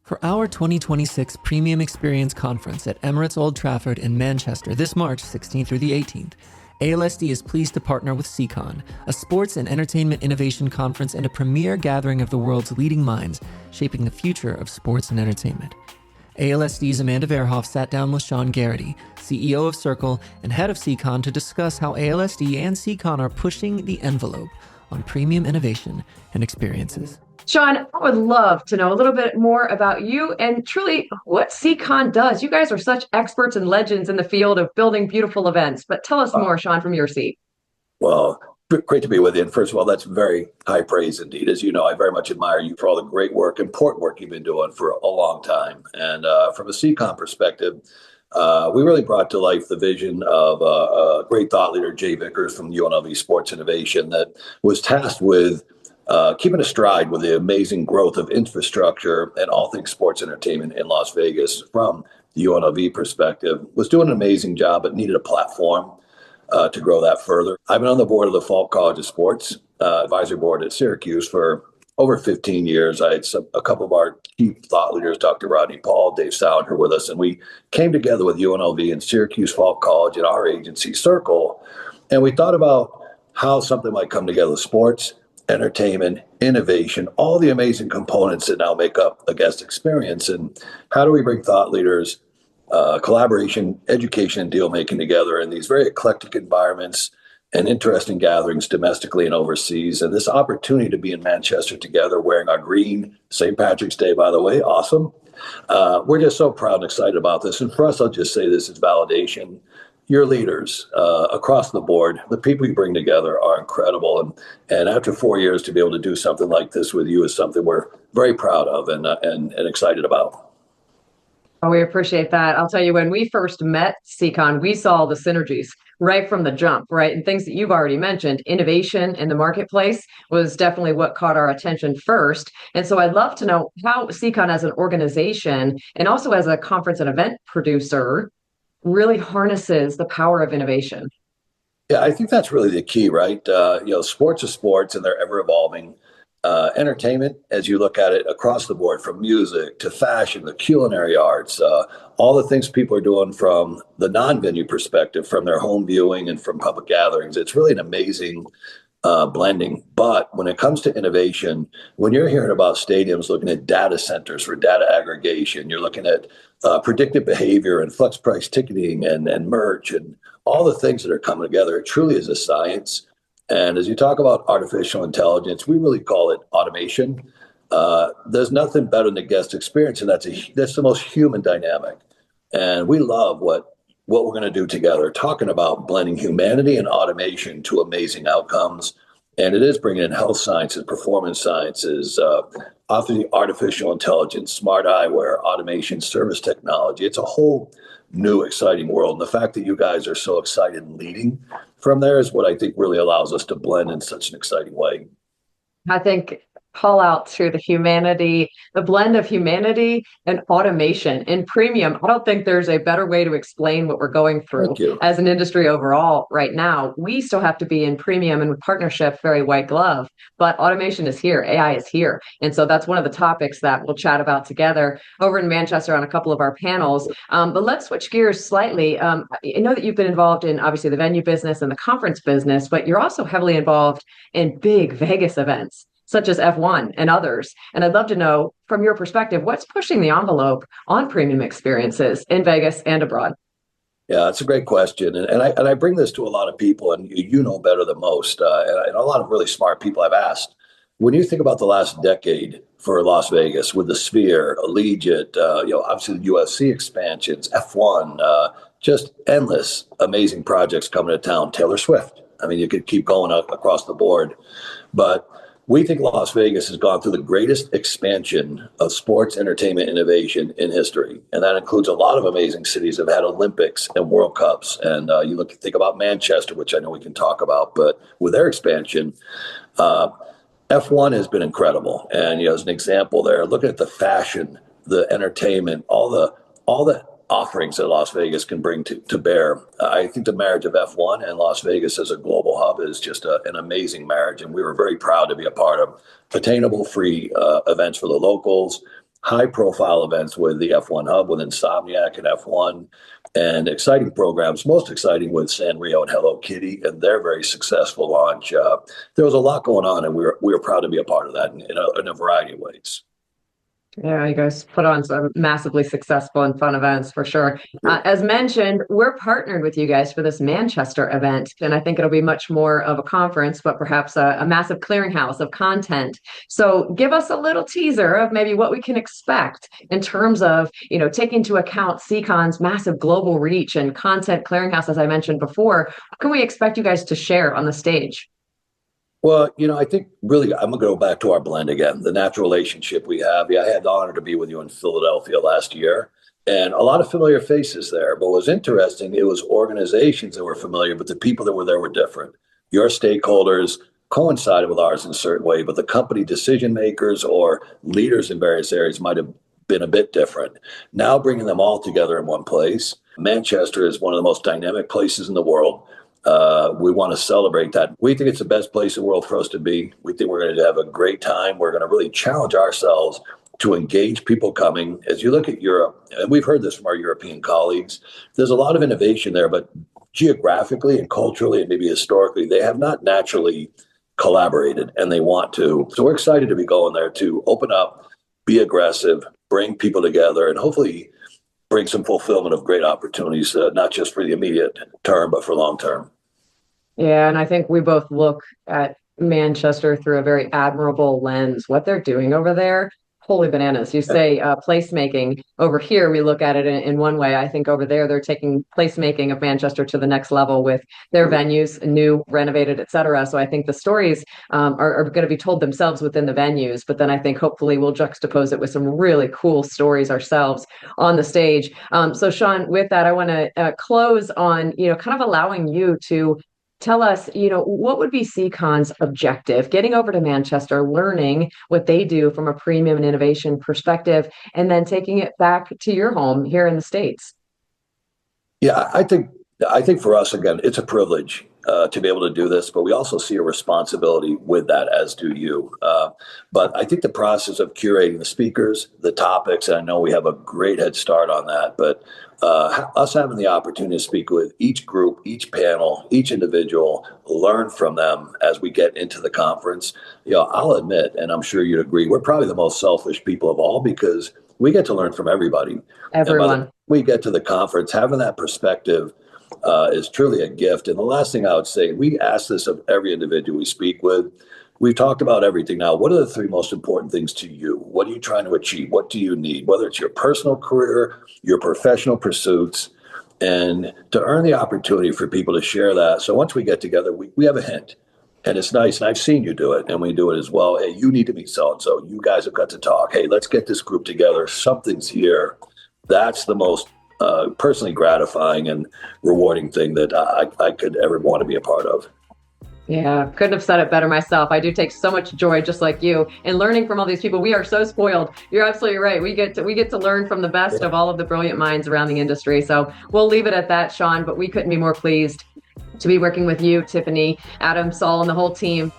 For our 2026 Premium Experience Conference at Emirates Old Trafford in Manchester this March 16th through the 18th, ALSD is pleased to partner with SEICon, a sports and entertainment innovation conference and a premier gathering of the world's leading minds shaping the future of sports and entertainment. ALSD's Amanda Verhoff sat down with Sean Garrity, CEO of Circle and head of SEICon, to discuss how ALSD and SEICon are pushing the envelope on premium innovation and experiences. Sean, I would love to know a little bit more about you and truly what SEICon does. You guys are such experts and legends in the field of building beautiful events, but tell us more, Sean, from your seat. Well, great to be with you. And first of all, that's very high praise indeed. As you know, I very much admire you for all the great work, important work you've been doing for a long time. And from a SEICon perspective, we really brought to life the vision of a great thought leader, Jay Vickers from UNLV Sports Innovation, that was tasked with keeping a stride with the amazing growth of infrastructure and all things sports entertainment in Las Vegas. From the UNLV perspective, was doing an amazing job, but needed a platform to grow that further. I've been on the board of the Falk College of Sports advisory board at Syracuse for over 15 years. I had a couple of our key thought leaders, Dr. Rodney Paul, Dave Sounder, with us, and we came together with UNLV and Syracuse Falk College and our agency, Circle, and we thought about how something might come together: sports, entertainment, innovation, all the amazing components that now make up a guest experience. And how do we bring thought leaders, collaboration, education, and deal making together in these very eclectic environments and interesting gatherings domestically and overseas? And this opportunity to be in Manchester together, wearing our green, St. Patrick's Day, by the way, awesome. We're just so proud and excited about this. And for us, I'll just say this is validation. Your leaders across the board, the people you bring together are incredible. And after 4 years to be able to do something like this with you is something we're very proud of and excited about. Oh, we appreciate that. I'll tell you, when we first met SEICon, we saw the synergies right from the jump, right? And things that you've already mentioned, innovation in the marketplace was definitely what caught our attention first. And so I'd love to know how SEICon as an organization and also as a conference and event producer really harnesses the power of innovation. Yeah, I think that's really the key, right? Sports are sports and they're ever evolving. Entertainment, as you look at it across the board, from music to fashion, the culinary arts, all the things people are doing from the non-venue perspective, from their home viewing and from public gatherings. It's really an amazing blending. But when it comes to innovation, when you're hearing about stadiums looking at data centers for data aggregation, you're looking at predictive behavior and flex price ticketing and merch and all the things that are coming together. It truly is a science. And as you talk about artificial intelligence, we really call it automation. There's nothing better than the guest experience, and that's the most human dynamic. And we love what we're going to do together, talking about blending humanity and automation to amazing outcomes. And it is bringing in health sciences, performance sciences, obviously artificial intelligence, smart eyewear, automation, service technology. It's a whole new, exciting world. And the fact that you guys are so excited and leading from there is what I think really allows us to blend in such an exciting way. I think call out to the humanity, the blend of humanity and automation in premium. I don't think there's a better way to explain what we're going through as an industry overall right now. We still have to be in premium and with partnership, very white glove, but automation is here, AI is here. And so that's one of the topics that we'll chat about together over in Manchester on a couple of our panels. But let's switch gears slightly. I know that you've been involved in obviously the venue business and the conference business, but you're also heavily involved in big Vegas events, such as F1 and others. And I'd love to know, from your perspective, what's pushing the envelope on premium experiences in Vegas and abroad? Yeah, it's a great question. And I bring this to a lot of people, and you know better than most, and a lot of really smart people I've asked. When you think about the last decade for Las Vegas with the Sphere, Allegiant, obviously the UFC expansions, F1, just endless amazing projects coming to town, Taylor Swift. I mean, you could keep going across the board. But we think Las Vegas has gone through the greatest expansion of sports entertainment innovation in history. And that includes a lot of amazing cities that have had Olympics and World Cups. And think about Manchester, which I know we can talk about, but with their expansion, F1 has been incredible. And, as an example there, looking at the fashion, the entertainment, all the offerings that Las Vegas can bring to bear. I think the marriage of F1 and Las Vegas as a global hub is just an amazing marriage. And we were very proud to be a part of attainable free events for the locals, high profile events with the F1 Hub, with Insomniac and F1, and exciting programs, most exciting with Sanrio and Hello Kitty and their very successful launch. There was a lot going on, and we were proud to be a part of that in a variety of ways. Yeah, you guys put on some massively successful and fun events for sure. As mentioned, we're partnered with you guys for this Manchester event, and I think it'll be much more of a conference, but perhaps a massive clearinghouse of content. So give us a little teaser of maybe what we can expect in terms of, taking into account SEICon's massive global reach and content clearinghouse, as I mentioned before. What can we expect you guys to share on the stage? Well, I think really I'm going to go back to our blend again, the natural relationship we have. Yeah, I had the honor to be with you in Philadelphia last year, and a lot of familiar faces there. But what was interesting, it was organizations that were familiar, but the people that were there were different. Your stakeholders coincided with ours in a certain way, but the company decision makers or leaders in various areas might have been a bit different. Now bringing them all together in one place, Manchester is one of the most dynamic places in the world. We want to celebrate that. We think it's the best place in the world for us to be. We think we're going to have a great time. We're going to really challenge ourselves to engage people coming. As you look at Europe, and we've heard this from our European colleagues, there's a lot of innovation there, but geographically and culturally and maybe historically, they have not naturally collaborated, and they want to. So we're excited to be going there to open up, be aggressive, bring people together, and hopefully bring some fulfillment of great opportunities, not just for the immediate term, but for long term. Yeah, and I think we both look at Manchester through a very admirable lens. What they're doing over there, holy bananas. You say placemaking. Over here, we look at it in one way. I think over there, they're taking placemaking of Manchester to the next level with their venues, new, renovated, et cetera. So I think the stories are going to be told themselves within the venues. But then I think hopefully we'll juxtapose it with some really cool stories ourselves on the stage. So Sean, with that, I want to close on, kind of allowing you to tell us, what would be SEICon's objective, getting over to Manchester, learning what they do from a premium and innovation perspective, and then taking it back to your home here in the States? Yeah, I think for us, again, it's a privilege to be able to do this, but we also see a responsibility with that, as do you. But I think the process of curating the speakers, the topics, and I know we have a great head start on that, but us having the opportunity to speak with each group, each panel, each individual, learn from them as we get into the conference. I'll admit, and I'm sure you'd agree, we're probably the most selfish people of all because we get to learn from everybody. Everyone. We get to the conference, having that perspective is truly a gift. And the last thing I would say, we ask this of every individual we speak with. We've talked about everything now. What are the three most important things to you? What are you trying to achieve? What do you need? Whether it's your personal career, your professional pursuits, and to earn the opportunity for people to share that. So once we get together, we have a hint. And it's nice. And I've seen you do it, and we do it as well. Hey, you need to meet so-and-so. You guys have got to talk. Hey, let's get this group together. Something's here. That's the most personally gratifying and rewarding thing that I could ever want to be a part of. Yeah, couldn't have said it better myself. I do take so much joy, just like you, in learning from all these people. We are so spoiled. You're absolutely right. We get to learn from the best of all of the brilliant minds around the industry. So we'll leave it at that, Sean, but we couldn't be more pleased to be working with you, Tiffany, Adam, Saul, and the whole team